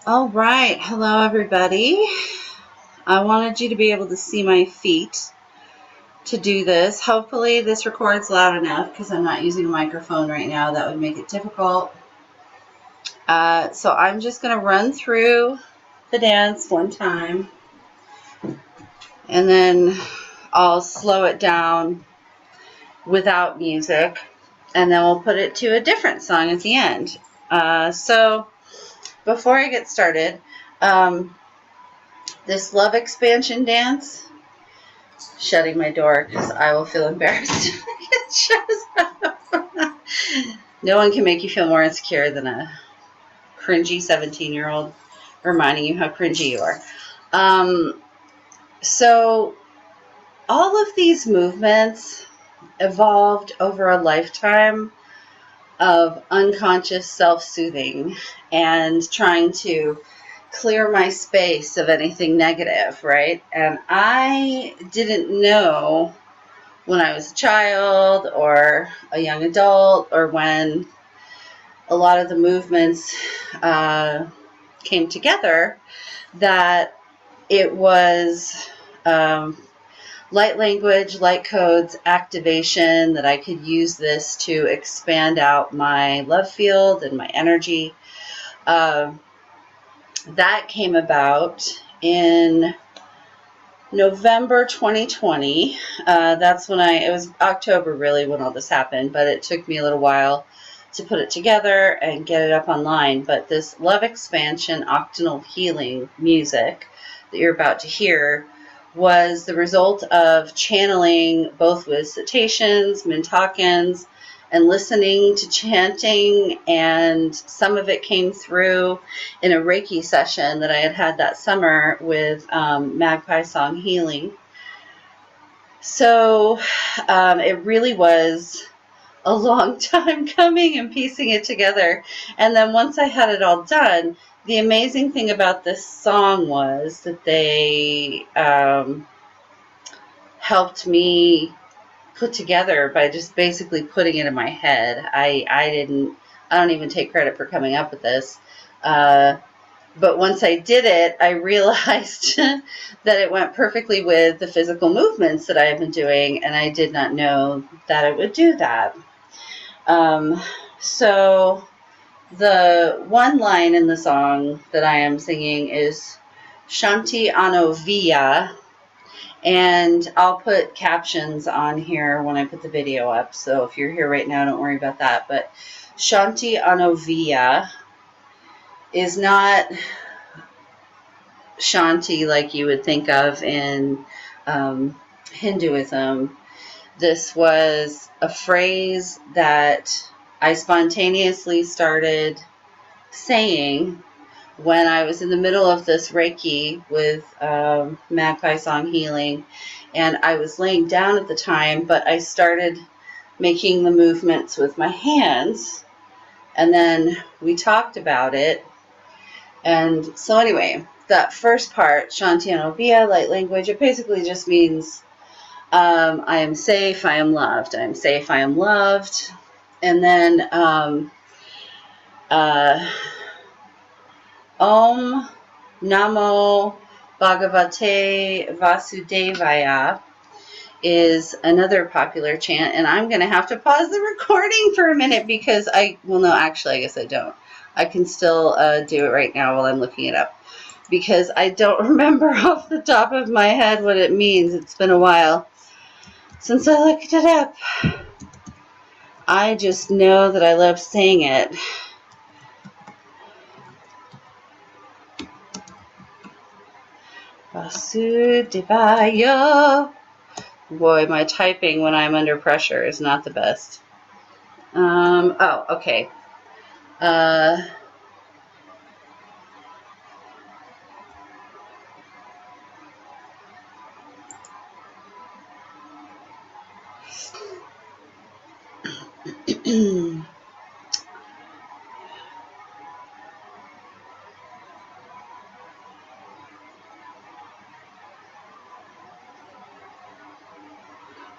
All right. Hello, everybody. I wanted you to be able to see my feet to do this. Hopefully this records loud enough because I'm not using a microphone right now. That would make it difficult. So I'm just going to run through the dance one time and then I'll slow it down without music and then we'll put it to a different song at the end. So before I get started, this love expansion dance, shutting my door because I will feel embarrassed if it shows up. No one can make you feel more insecure than a cringy 17-year-old reminding you how cringy you are. So all of these movements evolved over a lifetime of unconscious self-soothing and trying to clear my space of anything negative, right? And I didn't know when I was a child or a young adult or when a lot of the movements came together that it was light language, light codes, activation, that I could use this to expand out my love field and my energy. That came about in November 2020. That's when it was October really when all this happened, but it took me a little while to put it together and get it up online. But this love expansion octantal healing music that you're about to hear was the result of channeling both with cetaceans, mintakans, and listening to chanting, and some of it came through in a Reiki session that I had that summer with Magpie Song Healing. So it really was a long time coming and piecing it together. And then once I had it all done, the amazing thing about this song was that they helped me put together by just basically putting it in my head. I don't even take credit for coming up with this. But once I did it, I realized that it went perfectly with the physical movements that I have been doing, and I did not know that it would do that. So the one line in the song that I am singing is Shanti Anovea, and I'll put captions on here when I put the video up. So if you're here right now, don't worry about that. But Shanti Anovea is not Shanti like you would think of in Hinduism. This was a phrase that I spontaneously started saying when I was in the middle of this Reiki with Magpie Song Healing, and I was laying down at the time, but I started making the movements with my hands, and then we talked about it. And so anyway, that first part, Shanti Anovea, light language, it basically just means I am safe, I am loved. I am safe, I am loved. And then Om Namo Bagavate Vasudevaya is another popular chant, and I'm going to have to pause the recording for a minute because I guess I don't. I can still do it right now while I'm looking it up because I don't remember off the top of my head what it means. It's been a while since I looked it up. I just know that I love saying it. Vasudevaya. Boy, my typing when I'm under pressure is not the best. Okay.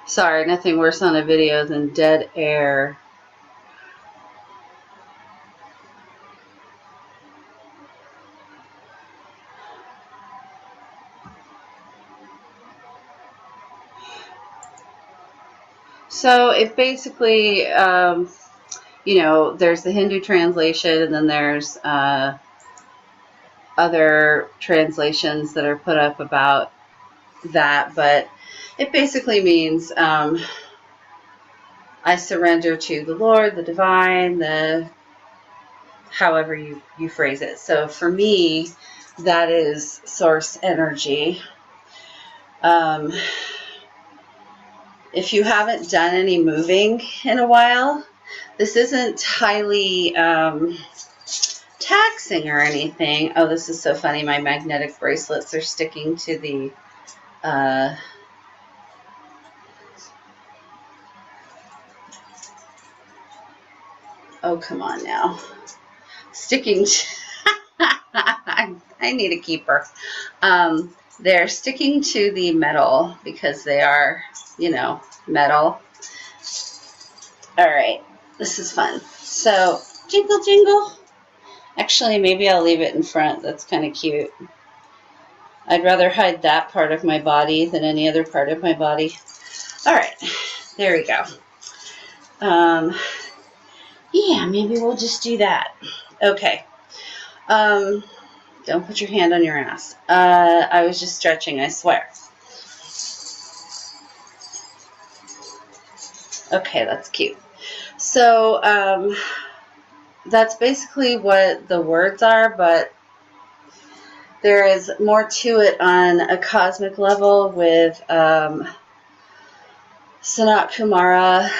Sorry, nothing worse on a video than dead air. So it basically, there's the Hindu translation, and then there's other translations that are put up about that, but it basically means I surrender to the Lord, the divine, however you phrase it. So for me, that is source energy. If you haven't done any moving in a while, this isn't highly taxing or anything. Oh, this is so funny. My magnetic bracelets are sticking to the oh, come on now. Sticking to I need a keeper. They're sticking to the metal because they are, metal. All right, this is fun. So, jingle, jingle. Actually, maybe I'll leave it in front. That's kind of cute. I'd rather hide that part of my body than any other part of my body. All right, there we go. Yeah, maybe we'll just do that. Okay. Don't put your hand on your ass. I was just stretching, I swear. Okay, that's cute. So, that's basically what the words are, but there is more to it on a cosmic level with Sanat Kumara,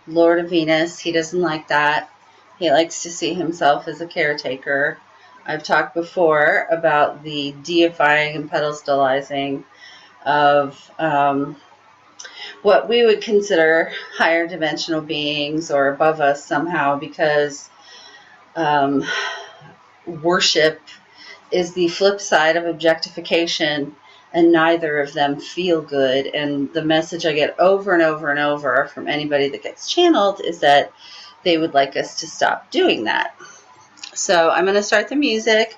Lord of Venus. He doesn't like that. He likes to see himself as a caretaker. I've talked before about the deifying and pedestalizing of what we would consider higher dimensional beings or above us somehow, because worship is the flip side of objectification, and neither of them feel good. And the message I get over and over and over from anybody that gets channeled is that they would like us to stop doing that. So I'm going to start the music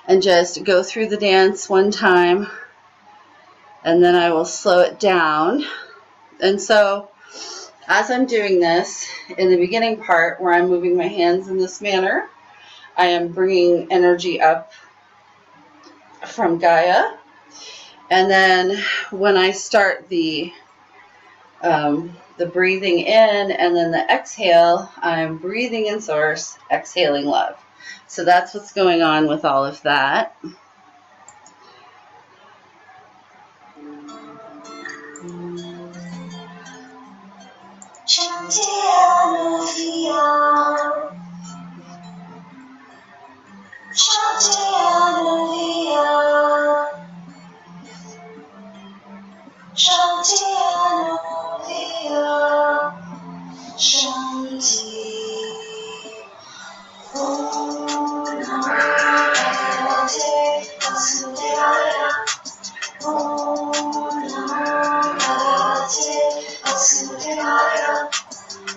and just go through the dance one time, and then I will slow it down. And so as I'm doing this, in the beginning part where I'm moving my hands in this manner, I am bringing energy up from Gaia. And then when I start the breathing in and then the exhale, I'm breathing in source, exhaling love. So that's what's going on with all of that. Shanti Anovea, Shanti Anovea, Shanti Anovea, Shanti. Om Namo Bagavate Vasudevaya, Om Namo Bagavate Vasudevaya,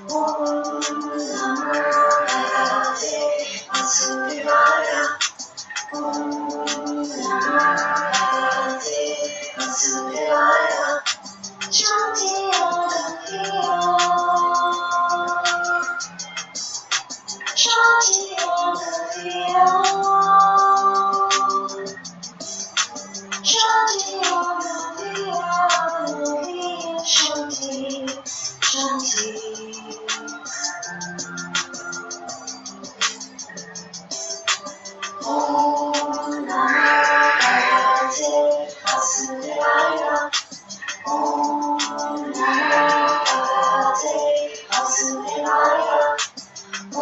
Om Namo Bagavate Vasudevaya, Om Namo Bagavate Vasudevaya, Shanti Anovea, Shanti Anovea, Shanti Anovea, Shanti, Shanti. Om Namo Bagavate Vasudevaya, Om Namo Bagavate Vasudevaya, Om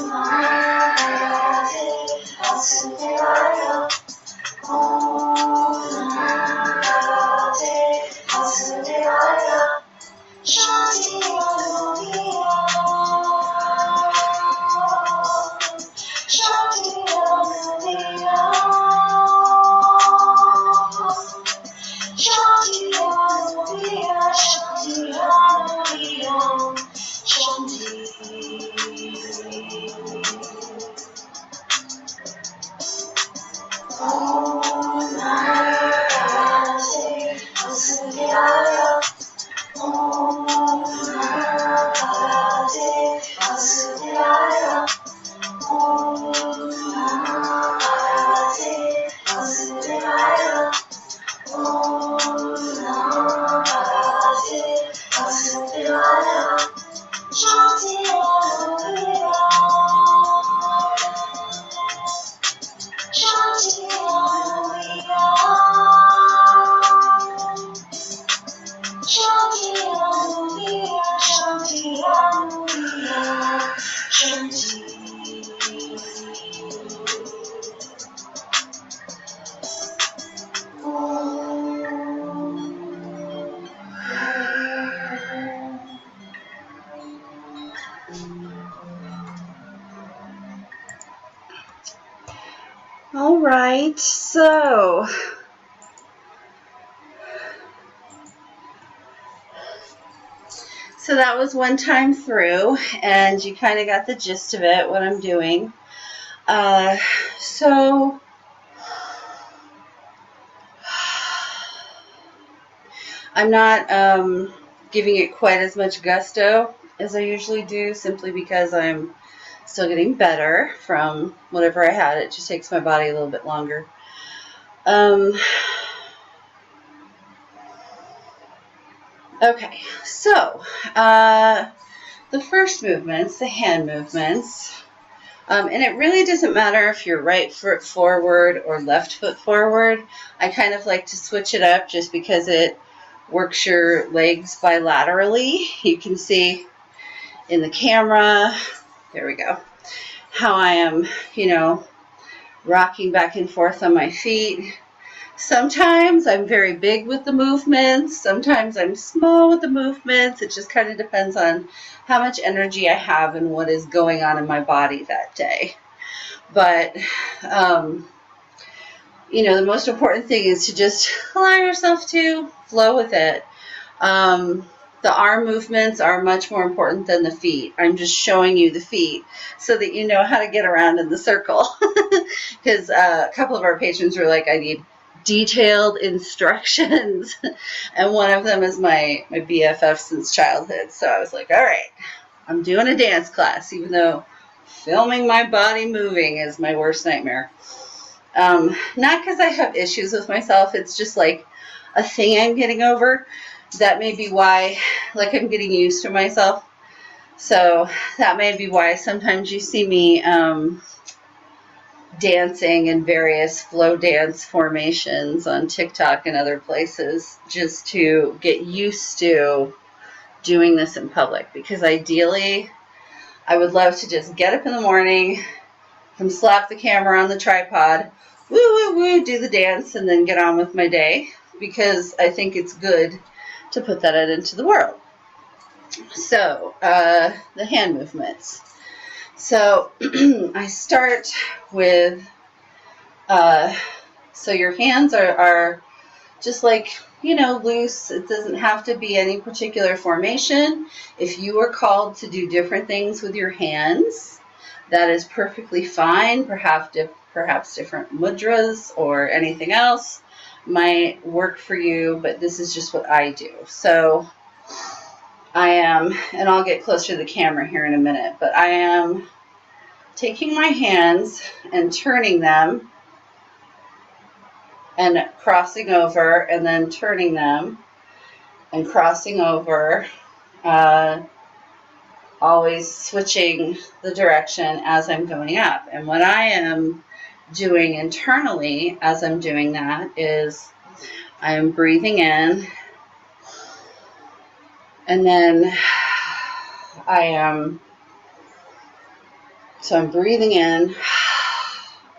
Namo Bagavate Vasudevaya, Om Namo Bagavate Vasudevaya, Shanti Anovea, Shanti Anovea, Shanti Anovea, Shanti Anovea, Shanti. Om Namo Bagavate Vasudevaya, Om Namo Bagavate Vasudevaya. Om Namo Bagavate Vasudevaya. Om Namo Bagavate Vasudevaya. Shanti Anovea. Shanti Anovea. Shanti Anovea. Shanti Anovea. Shanti. All right, so that was one time through, and you kind of got the gist of it, what I'm doing. So I'm not giving it quite as much gusto as I usually do, simply because I'm still getting better from whatever I had. It just takes my body a little bit longer. Okay, so the first movements, the hand movements, and it really doesn't matter if you're right foot forward or left foot forward. I kind of like to switch it up just because it works your legs bilaterally. You can see in the camera, there we go, how I am, rocking back and forth on my feet. Sometimes I'm very big with the movements. Sometimes I'm small with the movements. It just kind of depends on how much energy I have and what is going on in my body that day. But, the most important thing is to just allow yourself to flow with it. The arm movements are much more important than the feet. I'm just showing you the feet so that you know how to get around in the circle. Because a couple of our patrons were like, I need detailed instructions. And one of them is my BFF since childhood. So I was like, all right, I'm doing a dance class, even though filming my body moving is my worst nightmare. Not because I have issues with myself. It's just like a thing I'm getting over. That may be why, like, I'm getting used to myself. So that may be why sometimes you see me dancing in various flow dance formations on TikTok and other places, just to get used to doing this in public. Because ideally, I would love to just get up in the morning, come slap the camera on the tripod, woo, woo, woo, do the dance, and then get on with my day. Because I think it's good to put that out into the world. So, the hand movements. So, I start with, so your hands are just like, loose. It doesn't have to be any particular formation. If you are called to do different things with your hands, that is perfectly fine. Perhaps different mudras or anything else might work for you, but this is just what I do. So I am, and I'll get closer to the camera here in a minute, but I am taking my hands and turning them and crossing over, and then turning them and crossing over, always switching the direction as I'm going up. And what I am doing internally as I'm doing that is I am breathing in, and then I'm breathing in,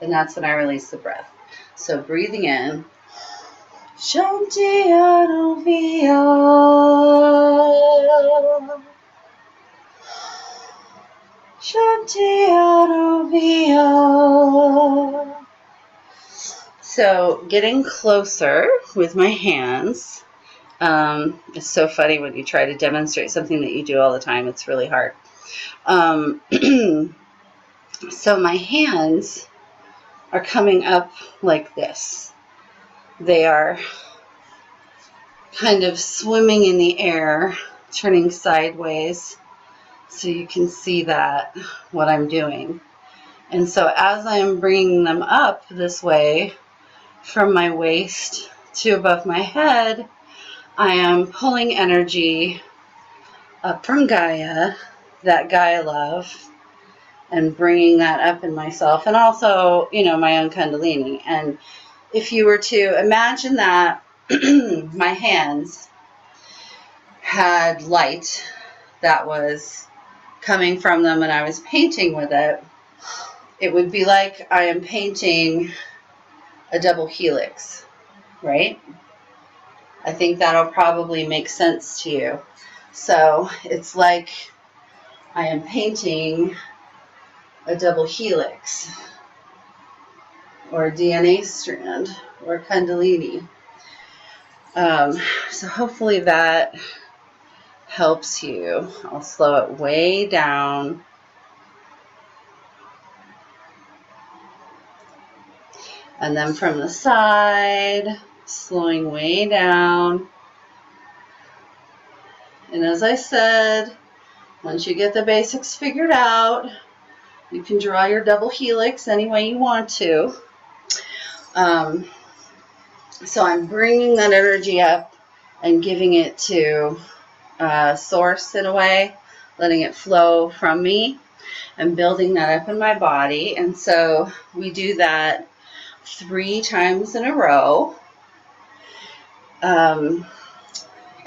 and that's when I release the breath. So breathing in, Shanti Anovea. Shanti Anovea. So getting closer with my hands. It's so funny when you try to demonstrate something that you do all the time. It's really hard. So my hands are coming up like this. They are kind of swimming in the air, turning sideways, so you can see that, what I'm doing. And so as I am bringing them up this way, from my waist to above my head, I am pulling energy up from Gaia, that Gaia love, and bringing that up in myself, and also, my own Kundalini. And if you were to imagine that my hands had light that was coming from them and I was painting with it, it would be like I am painting a double helix, right? I think that'll probably make sense to you. So it's like I am painting a double helix, or a DNA strand, or a Kundalini. So hopefully that helps you. I'll slow it way down. And then from the side, slowing way down. And as I said, once you get the basics figured out, you can draw your double helix any way you want to. So I'm bringing that energy up and giving it to source in a way, letting it flow from me and building that up in my body. And so we do that 3 times in a row.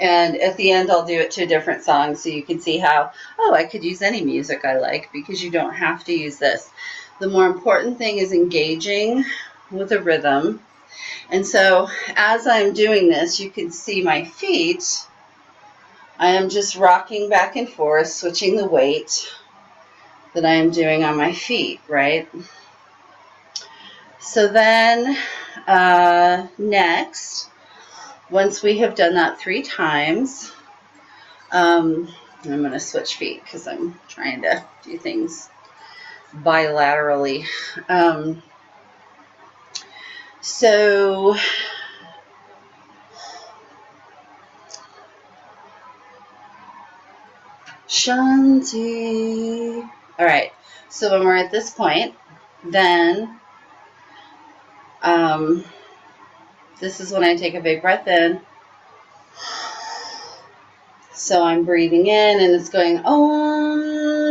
And at the end, I'll do it to a different song so you can see how, I could use any music I like, because you don't have to use this. The more important thing is engaging with a rhythm. And so as I'm doing this, you can see my feet. I am just rocking back and forth, switching the weight that I am doing on my feet, right? So then next, once we have done that 3 times, I'm going to switch feet because I'm trying to do things bilaterally. So Shanti. All right. So when we're at this point, then this is when I take a big breath in. So I'm breathing in and it's going, Om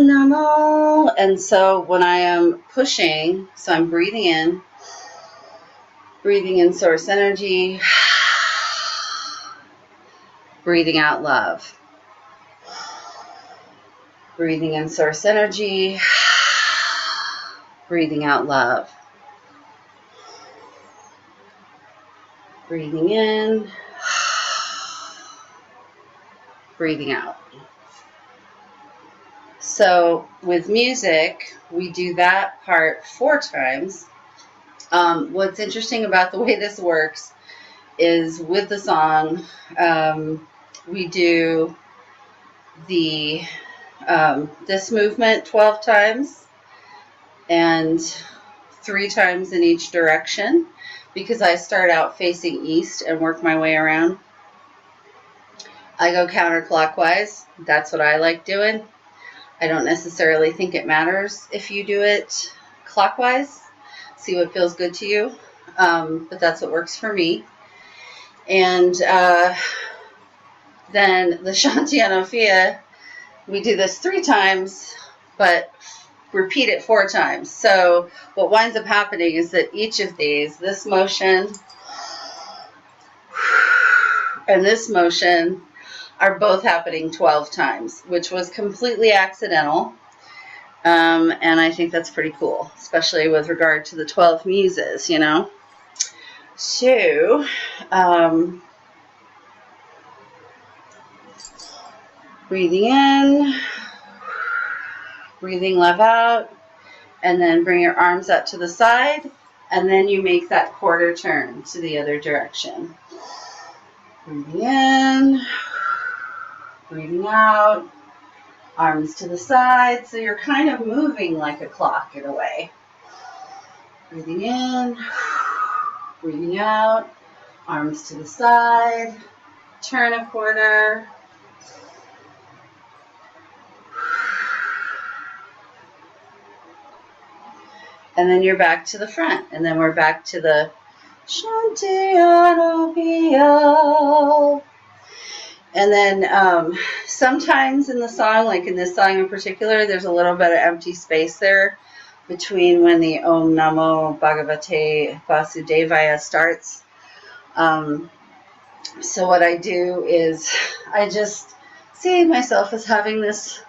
Namo. And so when I am pushing, so I'm breathing in source energy, breathing out love. Breathing in source energy, breathing out love. Breathing in, breathing out. So with music, we do that part 4 times. What's interesting about the way this works is with the song, we do the this movement 12 times and 3 times in each direction, because I start out facing east and work my way around. I go counterclockwise. That's what I like doing. I don't necessarily think it matters if you do it clockwise. See what feels good to you. But that's what works for me. And then the Shanti Anovea, we do this 3 times, but repeat it 4 times. So what winds up happening is that each of these, this motion and this motion, are both happening 12 times, which was completely accidental. And I think that's pretty cool, especially with regard to the 12 muses, So, breathing in, breathing love out, and then bring your arms out to the side, and then you make that quarter turn to the other direction. Breathing in, breathing out, arms to the side, so you're kind of moving like a clock in a way. Breathing in, breathing out, arms to the side, turn a corner. And then you're back to the front. And then we're back to the Shanti Anovea. And then sometimes in the song, like in this song in particular, there's a little bit of empty space there between when the Om Namo Bagavate Vasudevaya starts. So what I do is I just see myself as having this,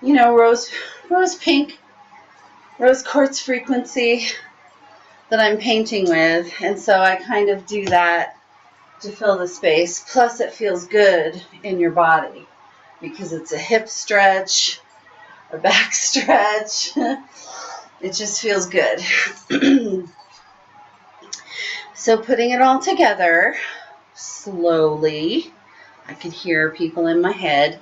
rose pink, rose quartz frequency that I'm painting with. And so I kind of do that to fill the space. Plus it feels good in your body because it's a hip stretch, a back stretch. It just feels good. So putting it all together slowly. I could hear people in my head.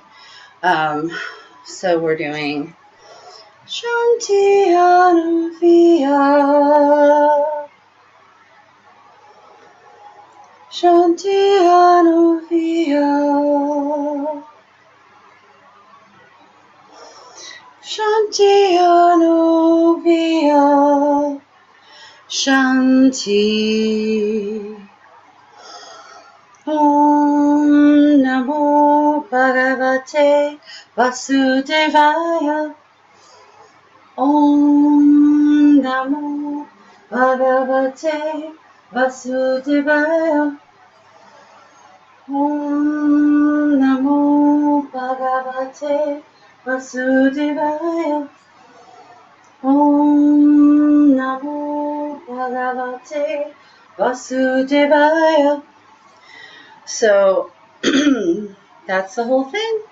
So we're doing Shanti Anovea. Shanti Anovea. Shanti Anovea. Shanti. Om Namo Bagavate Vasudevaya. Om Namo Bagavate Vasudevaya. Om Namo Bagavate Vasudevaya. Om Namo Bagavate Vasudevaya. So that's the whole thing.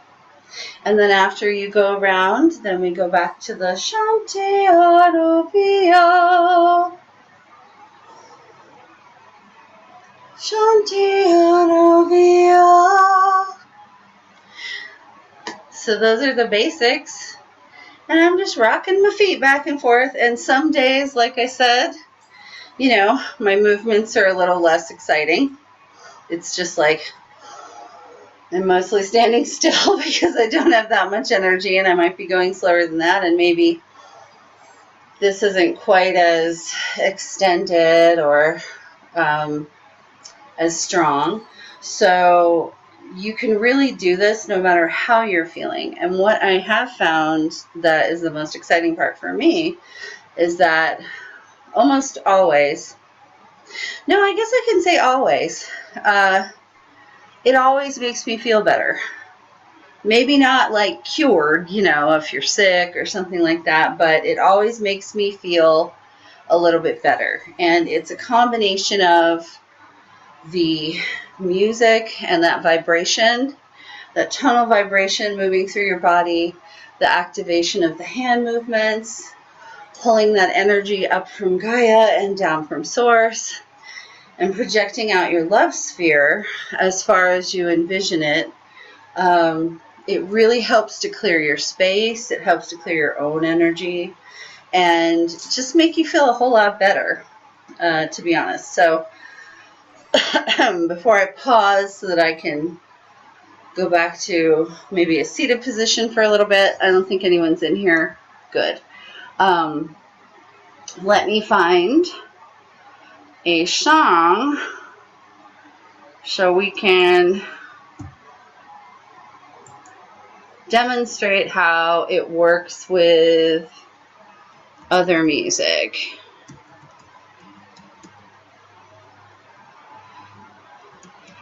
And then after you go around, then we go back to the Shanti Anovea. Shanti Anovea. So those are the basics. And I'm just rocking my feet back and forth. And some days, like I said, my movements are a little less exciting. It's just like I'm mostly standing still because I don't have that much energy and I might be going slower than that, and maybe this isn't quite as extended or as strong. So you can really do this no matter how you're feeling. And what I have found that is the most exciting part for me is that almost always, no, I guess I can say always, it always makes me feel better. Maybe not like cured, if you're sick or something like that, but it always makes me feel a little bit better. And it's a combination of the music and that vibration, that tonal vibration moving through your body, the activation of the hand movements, pulling that energy up from Gaia and down from Source, and projecting out your love sphere as far as you envision it. It really helps to clear your space. It helps to clear your own energy and just make you feel a whole lot better, to be honest. So before I pause so that I can go back to maybe a seated position for a little bit, I don't think anyone's in here. Good. Let me find a song so we can demonstrate how it works with other music.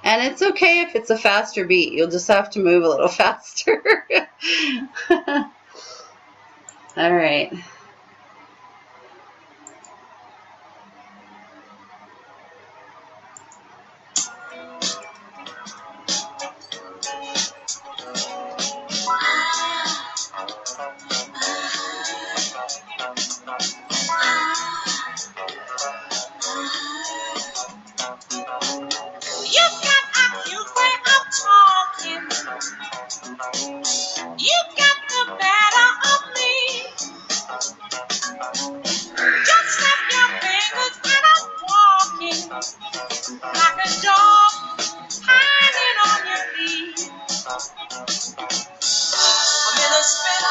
And it's okay if it's a faster beat. You'll just have to move a little faster. All right. Like a dog hiding I'm in a spin,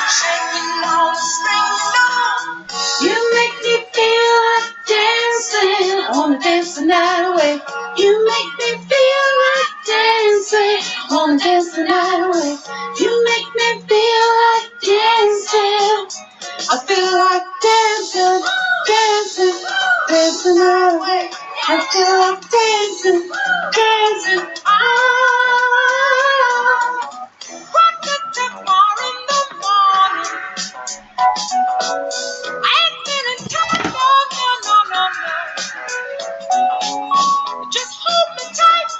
shaking all the strings, You make me feel like dancing, I wanna dance the night away. You make me feel like dancing, I wanna dance the night away. You make me feel like dancing, I feel like dancing, dancing, dancing the night away. I feel like dancing, dancing, rock the tomorrow in the morning. I ain't feeling tired, no. Just hold me tight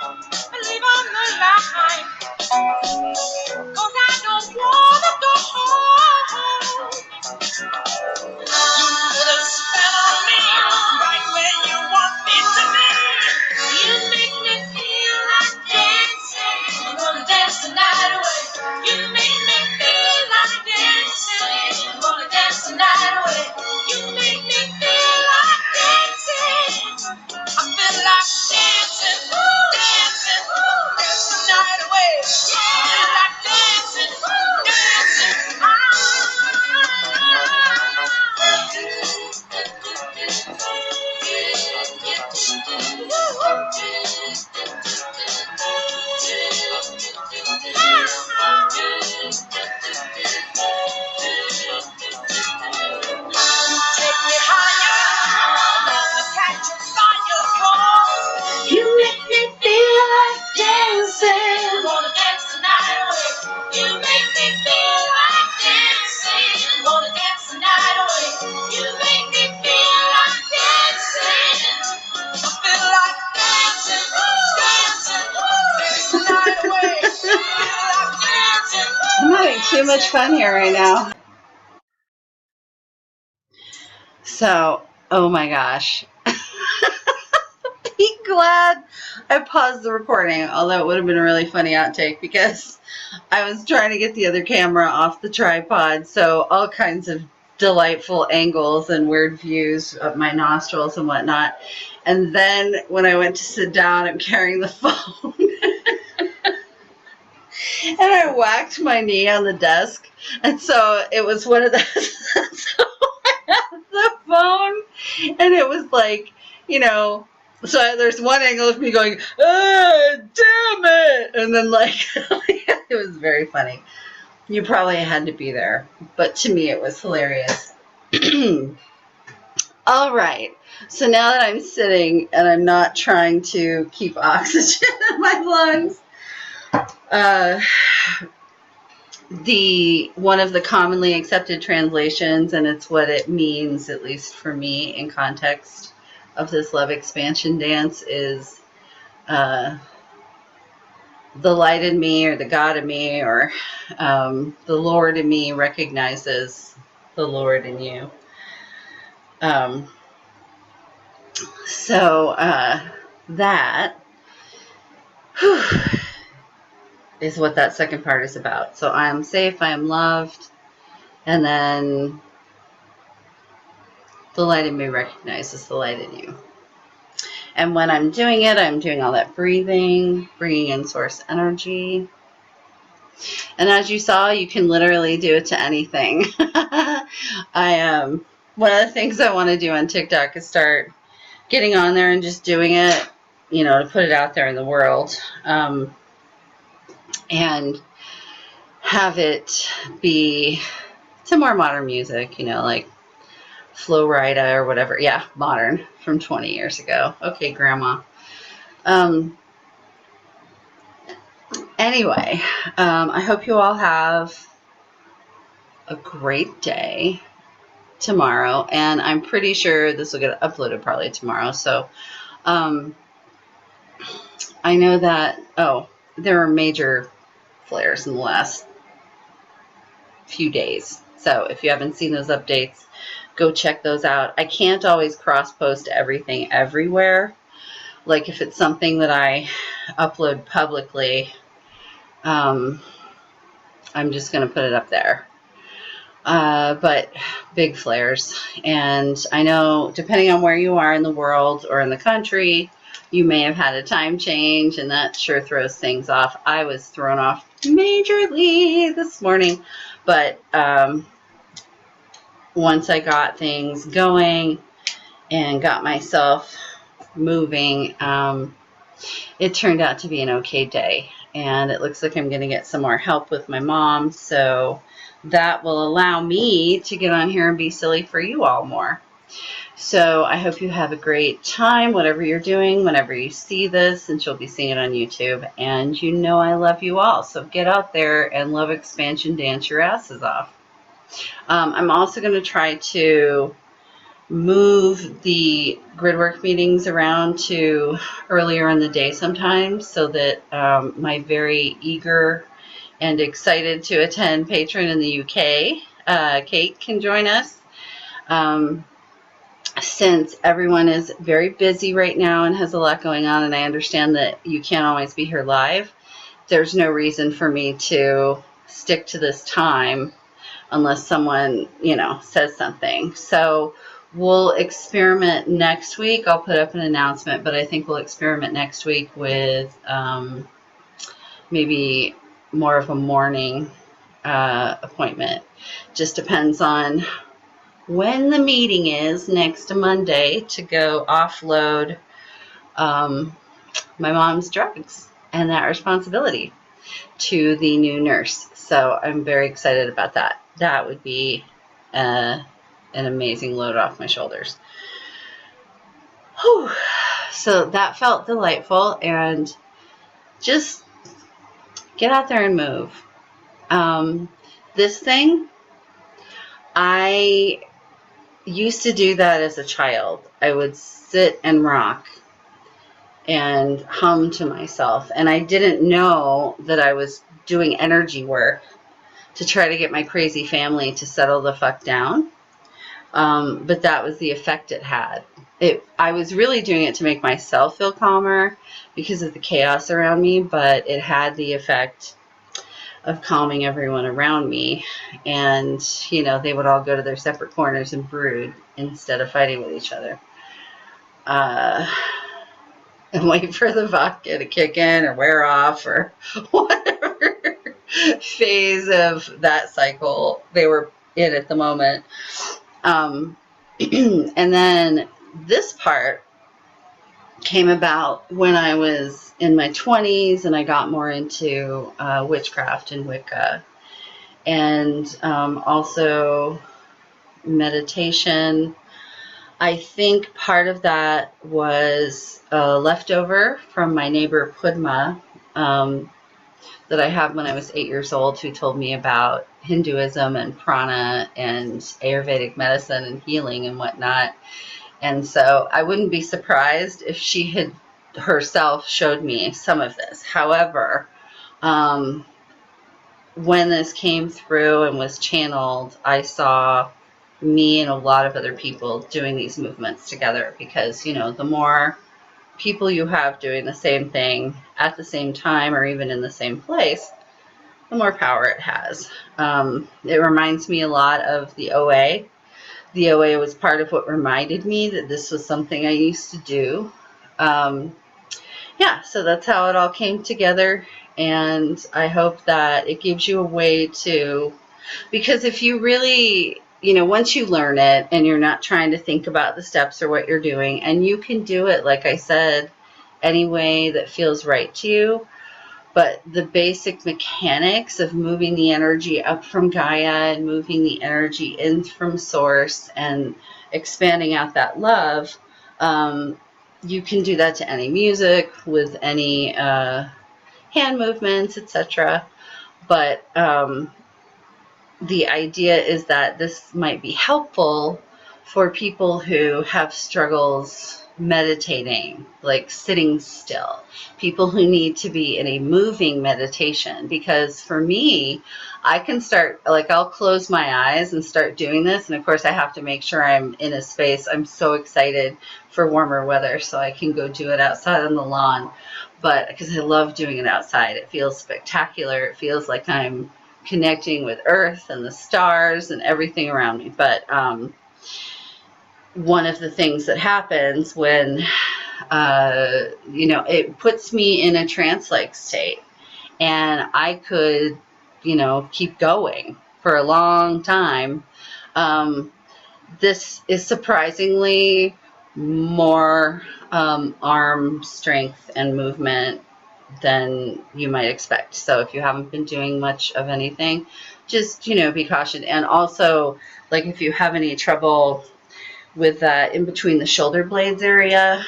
and leave on the line. 'Cause I don't wanna go home. You put a spell on me, right where you want me to be. You make me feel like dancing, I wanna dance the night away. You make me feel like dancing, I wanna dance the night away. You make me feel like dancing, I feel like dancing, dancing, dance the night away. I feel like dancing, dancing, take me higher, catch a fire, come. You make me feel like dancing, wanna dance the night away. You make me feel like dancing, wanna dance the night away. You make me feel like dancing, I feel like dancing, dancing, dance the night away. Feel like dancing. I'm having too much fun here right now. So, oh my gosh. Be glad I paused the recording, although it would have been a really funny outtake because I was trying to get the other camera off the tripod, so all kinds of delightful angles and weird views of my nostrils and whatnot. And then when I went to sit down, I'm carrying the phone. And I whacked my knee on the desk, and so it was one of those. So I had the phone, and it was like, so there's one angle of me going, damn it, and then like, it was very funny. You probably had to be there, but to me it was hilarious. All right, so now that I'm sitting and I'm not trying to keep oxygen in my lungs, one of the commonly accepted translations, and it's what it means, at least for me in context of this love expansion dance, is the light in me, or the God in me, or the Lord in me recognizes the Lord in you. So that is what that second part is about. So I am safe, I am loved, and then the light in me recognizes the light in you. And when I'm doing it, I'm doing all that breathing, bringing in source energy. And as you saw, you can literally do it to anything. One of the things I want to do on TikTok is start getting on there and just doing it, to put it out there in the world. And have it be to more modern music, like Flo Rida or whatever. Yeah, modern, from 20 years ago. Okay, Grandma. Anyway, I hope you all have a great day tomorrow, and I'm pretty sure this will get uploaded probably tomorrow. So I know that, there were major flares in the last few days. So if you haven't seen those updates, go check those out. I can't always cross-post everything everywhere. Like if it's something that I upload publicly, I'm just going to put it up there. But big flares. And I know depending on where you are in the world or in the country, you may have had a time change, and that sure throws things off. I was thrown off majorly this morning. But once I got things going and got myself moving, it turned out to be an okay day. And it looks like I'm going to get some more help with my mom. So that will allow me to get on here and be silly for you all more. So I hope you have a great time, whatever you're doing, whenever you see this, since you'll be seeing it on YouTube. And you know I love you all. So get out there and love expansion, dance your asses off. I'm also going to try to move the Gridwork meetings around to earlier in the day sometimes, so that my very eager and excited to attend patron in the UK, Kate, can join us. Since everyone is very busy right now and has a lot going on, and I understand that you can't always be here live, there's no reason for me to stick to this time unless someone, says something. So we'll experiment next week. I'll put up an announcement, but I think we'll experiment next week with maybe more of a morning appointment. Just depends on when the meeting is next Monday to go offload my mom's drugs and that responsibility to the new nurse. So I'm very excited about that. That would be an amazing load off my shoulders. Whew. So that felt delightful, and just get out there and move. This thing, I used to do that as a child. I would sit and rock and hum to myself, and I didn't know that I was doing energy work to try to get my crazy family to settle the fuck down. But that was the effect it had. I was really doing it to make myself feel calmer because of the chaos around me, but it had the effect of calming everyone around me. And, they would all go to their separate corners and brood instead of fighting with each other. And wait for the vodka to kick in or wear off or whatever phase of that cycle they were in at the moment. And then this part came about when I was in my 20s and I got more into witchcraft and Wicca, and also meditation. I think part of that was a leftover from my neighbor Pudma that I had when I was 8 years old, who told me about Hinduism and prana and Ayurvedic medicine and healing and whatnot. And so I wouldn't be surprised if she had herself showed me some of this. However, when this came through and was channeled, I saw me and a lot of other people doing these movements together, because, the more people you have doing the same thing at the same time or even in the same place, the more power it has. It reminds me a lot of the OA. The OA was part of what reminded me that this was something I used to do. So that's how it all came together. And I hope that it gives you a way to, because if you really, once you learn it and you're not trying to think about the steps or what you're doing, and you can do it, like I said, any way that feels right to you. But the basic mechanics of moving the energy up from Gaia and moving the energy in from Source and expanding out that love, you can do that to any music, with any hand movements, etc. But the idea is that this might be helpful for people who have struggles meditating, like sitting still, people who need to be in a moving meditation. Because for me, I can start, I'll close my eyes and start doing this, and of course I have to make sure I'm in a space. I'm so excited for warmer weather so I can go do it outside on the lawn, but because I love doing it outside, it feels spectacular. It feels like I'm connecting with Earth and the stars and everything around me. But one of the things that happens when, it puts me in a trance-like state. and I could, keep going for a long time. This is surprisingly more arm strength and movement than you might expect. So if you haven't been doing much of anything, just, be cautious. And also, like, if you have any trouble with that in between the shoulder blades area,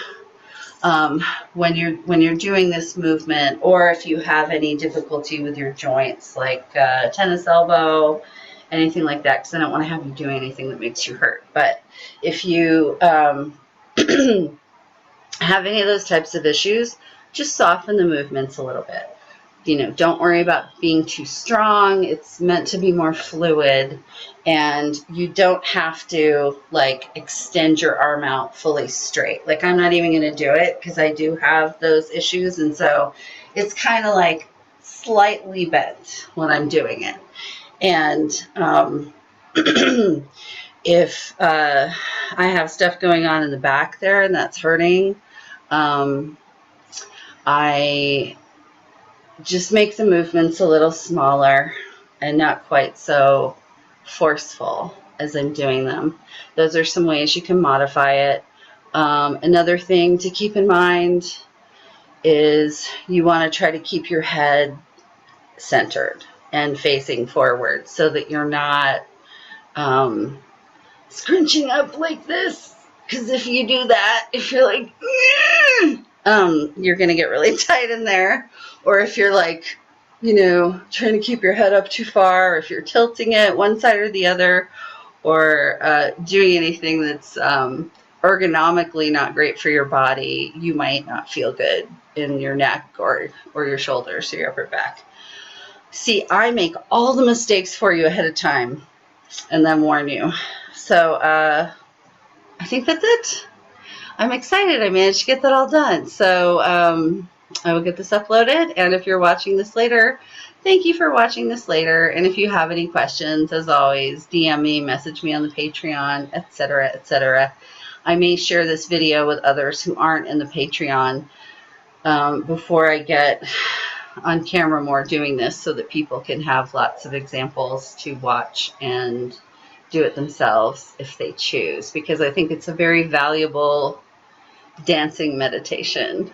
when you're doing this movement, or if you have any difficulty with your joints, like tennis elbow, anything like that, because I don't want to have you doing anything that makes you hurt. But if you have any of those types of issues, just soften the movements a little bit. Don't worry about being too strong. It's meant to be more fluid, and you don't have to like extend your arm out fully straight. Like, I'm not even going to do it because I do have those issues, and so it's kind of like slightly bent when I'm doing it. And if I have stuff going on in the back there and that's hurting, I just make the movements a little smaller and not quite so forceful as I'm doing them. Those are some ways you can modify it. Another thing to keep in mind is you want to try to keep your head centered and facing forward so that you're not scrunching up like this. Because if you do that, if you're like, you're going to get really tight in there. Or if you're like, trying to keep your head up too far, or if you're tilting it one side or the other, or doing anything that's ergonomically not great for your body, you might not feel good in your neck or your shoulders or your upper back. See, I make all the mistakes for you ahead of time and then warn you. So I think that's it. I'm excited. I managed to get that all done. So I will get this uploaded. And if you're watching this later, thank you for watching this later. And if you have any questions, as always, DM me, message me on the Patreon, etc., etc. I may share this video with others who aren't in the Patreon before I get on camera more doing this, so that people can have lots of examples to watch and do it themselves if they choose, because I think it's a very valuable dancing meditation.